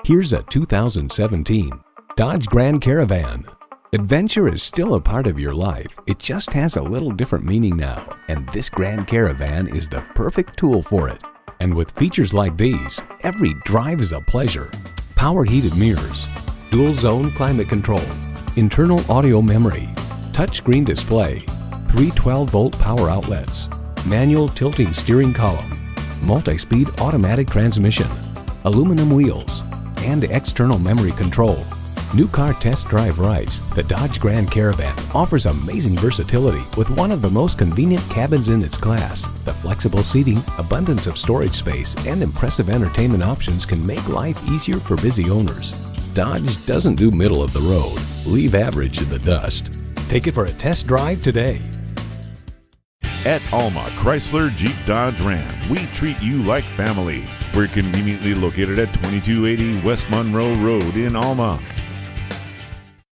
Here's a 2017 Dodge Grand Caravan. Adventure is still a part of your life. It just has a little different meaning now, and this Grand Caravan is the perfect tool for it. And with features like these, every drive is a pleasure. Power heated mirrors, dual zone climate control, internal audio memory, touchscreen display, 3 12-volt power outlets, manual tilting steering column, multi-speed automatic transmission, aluminum wheels, and external memory control. New car test drive rights, the Dodge Grand Caravan offers amazing versatility with one of the most convenient cabins in its class. The flexible seating, abundance of storage space, and impressive entertainment options can make life easier for busy owners. Dodge doesn't do middle of the road. Leave average in the dust. Take it for a test drive today. At Alma Chrysler Jeep Dodge Ram, we treat you like family. We're conveniently located at 2280 West Monroe Road in Alma.